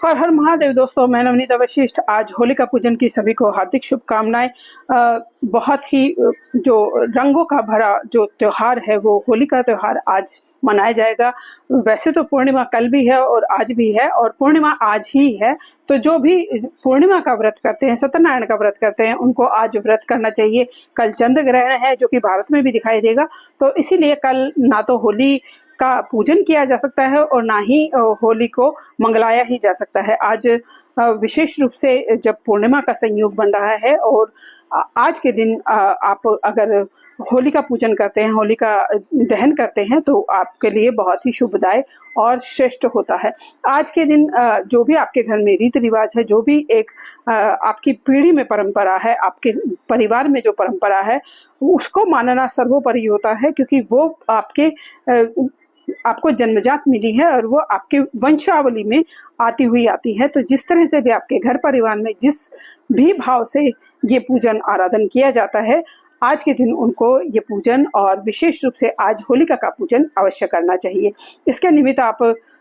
हर हर महादेव दोस्तों, मैं नवनीता वशिष्ठ। आज होलिका पूजन की सभी को हार्दिक शुभकामनाएं। बहुत ही जो रंगों का भरा जो त्योहार है वो होलिका त्यौहार आज मनाया जाएगा। वैसे तो पूर्णिमा कल भी है और आज भी है, और पूर्णिमा आज ही है। तो जो भी पूर्णिमा का व्रत करते हैं, सत्यनारायण का व्रत करते हैं, उनको आज व्रत करना चाहिए। कल चंद्र ग्रहण है जो कि भारत में भी दिखाई देगा, तो इसीलिए कल ना तो होली का पूजन किया जा सकता है और ना ही होली को मंगलाया ही जा सकता है। आज विशेष रूप से जब पूर्णिमा का संयोग बन रहा है और आज के दिन आप अगर होली का पूजन करते हैं, होली का दहन करते हैं, तो आपके लिए बहुत ही शुभदायक और श्रेष्ठ होता है। आज के दिन जो भी आपके घर में रीति रिवाज है, जो भी एक आपकी पीढ़ी में परंपरा है, आपके परिवार में जो परंपरा है, उसको मानना सर्वोपरि होता है, क्योंकि वो आपको जन्मजात मिली है और वो आपके वंशावली में आती है। तो जिस तरह से भी आपके घर परिवार में जिस भी भाव से ये पूजन आराधन किया जाता है, आज के दिन उनको ये पूजन और विशेष रूप से आज होलिका का पूजन अवश्य करना चाहिए। इसके निमित्त आप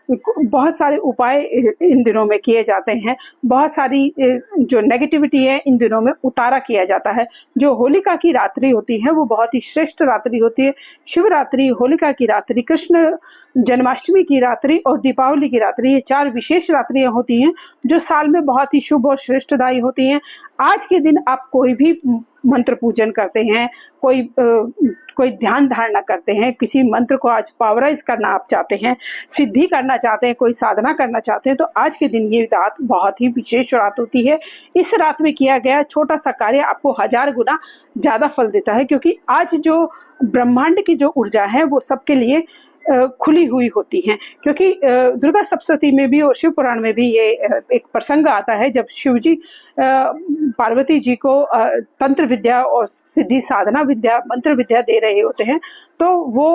बहुत सारे उपाय इन दिनों में किए जाते हैं। बहुत सारी जो नेगेटिविटी है इन दिनों में उतारा किया जाता है। जो होलिका की रात्रि होती है वो बहुत ही श्रेष्ठ रात्रि होती है। शिवरात्रि, होलिका की रात्रि, कृष्ण जन्माष्टमी की रात्रि और दीपावली की रात्रि, ये 4 विशेष रात्रियां होती हैं जो साल में बहुत ही शुभ और श्रेष्ठदायी होती हैं। आज के दिन आप कोई भी मंत्र पूजन करते हैं, कोई ध्यान धारणा करते हैं, किसी मंत्र को आज पावराइज करना आप चाहते हैं, सिद्धि करना चाहते हैं, कोई साधना करना चाहते हैं, तो आज के दिन ये रात बहुत ही विशेष रात होती है। इस रात में किया गया छोटा सा कार्य आपको 1000 गुना ज्यादा फल देता है, क्योंकि आज जो ब्रह्मांड की जो ऊर्जा है वो सबके लिए खुली हुई होती हैं। क्योंकि दुर्गा सप्तशती में भी और शिव पुराण में भी ये एक प्रसंग आता है, जब शिव जी पार्वती जी को तंत्र विद्या और सिद्धि साधना विद्या, मंत्र विद्या दे रहे होते हैं, तो वो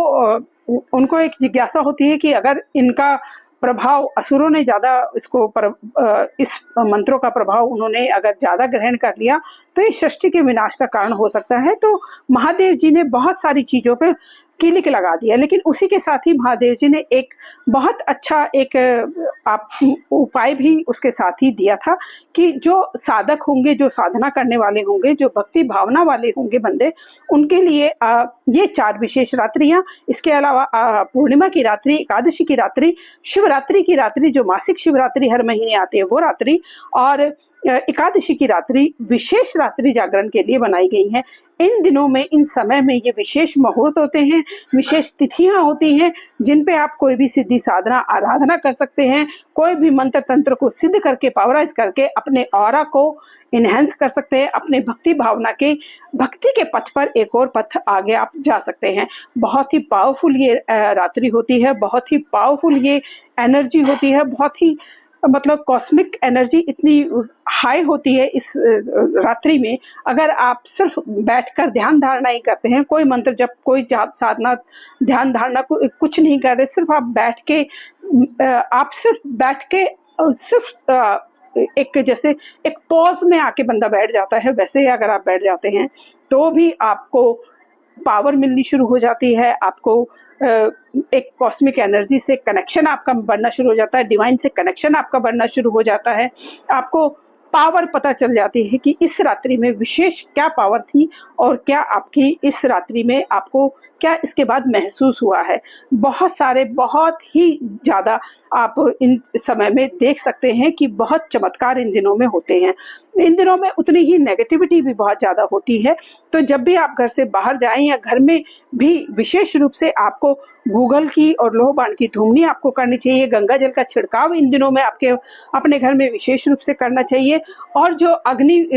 उनको एक जिज्ञासा होती है कि अगर इनका प्रभाव असुरों ने ज्यादा इस मंत्रों का प्रभाव उन्होंने अगर ज्यादा ग्रहण कर लिया तो ये सृष्टि के विनाश का कारण हो सकता है। तो महादेव जी ने बहुत सारी चीजों पे कीलिक लगा दिया, लेकिन उसी के साथ ही महादेव जी ने एक बहुत अच्छा उपाय भी उसके साथ ही दिया था कि जो साधक होंगे, जो साधना करने वाले होंगे, जो भक्ति भावना वाले होंगे बंदे, उनके लिए ये 4 विशेष रात्रियां, इसके अलावा पूर्णिमा की रात्रि, एकादशी की रात्रि, शिवरात्रि की रात्रि, जो मासिक शिवरात्रि हर महीने आती है वो रात्रि, और एकादशी की रात्रि विशेष रात्रि जागरण के लिए बनाई गई है। इन दिनों में, इन समय में ये विशेष मुहूर्त होते हैं, विशेष तिथियां होती हैं जिन पे आप कोई भी सिद्धि साधना आराधना कर सकते हैं, कोई भी मंत्र तंत्र को सिद्ध करके, पावराइज करके अपने ऑरा को इनहेंस कर सकते हैं। अपने भक्ति के पथ पर एक और पथ आगे आप जा सकते हैं। बहुत ही पावरफुल ये रात्रि होती है, बहुत ही पावरफुल ये एनर्जी होती है, बहुत ही मतलब कॉस्मिक एनर्जी इतनी हाई होती है इस रात्रि में। अगर आप सिर्फ बैठकर ध्यान धारणा ही करते हैं, कोई मंत्र जब, कोई साधना, ध्यान धारणा कुछ नहीं कर रहे, सिर्फ एक जैसे एक पॉज में आके बंदा बैठ जाता है, वैसे ही अगर आप बैठ जाते हैं तो भी आपको पावर मिलनी शुरू हो जाती है। आपको एक कॉस्मिक एनर्जी से कनेक्शन आपका बढ़ना शुरू हो जाता है, डिवाइन से कनेक्शन आपका बढ़ना शुरू हो जाता है। आपको पावर पता चल जाती है कि इस रात्रि में विशेष क्या पावर थी और क्या आपकी इस रात्रि में आपको क्या इसके बाद महसूस हुआ है। बहुत ही ज़्यादा आप इन समय में देख सकते हैं कि बहुत चमत्कार इन दिनों में होते हैं। इन दिनों में उतनी ही नेगेटिविटी भी बहुत ज़्यादा होती है। तो जब भी आप घर से बाहर जाएं या घर में भी, विशेष रूप से आपको गूगल की और लोह बाण की धूमनी आपको करनी चाहिए। गंगा जल का छिड़काव इन दिनों में आपके अपने घर में विशेष रूप से करना चाहिए। और जो अग्नि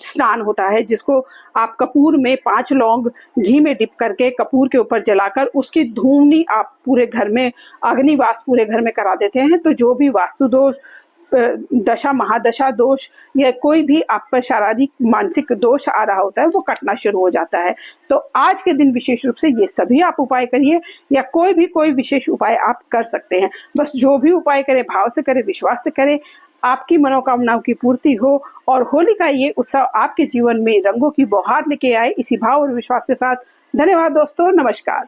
स्नान होता है, जिसको आप कपूर में 5 लौंग घी में डिप करके कपूर के ऊपर जलाकर उसकी धूमनी आप पूरे घर में, अग्निवास पूरे घर में करा देते हैं, तो जो भी वास्तु दोष, दशा महादशा दोष या कोई भी आप पर शारीरिक मानसिक दोष आ रहा होता है वो कटना शुरू हो जाता है। तो आज के दिन विशेष रूप से ये सभी आप उपाय करिए, या कोई विशेष उपाय आप कर सकते हैं। बस जो भी उपाय करें भाव से करें, विश्वास से करें, आपकी मनोकामनाओं की पूर्ति हो और होली का ये उत्सव आपके जीवन में रंगों की बौहार लेके आए। इसी भाव और विश्वास के साथ धन्यवाद दोस्तों, नमस्कार।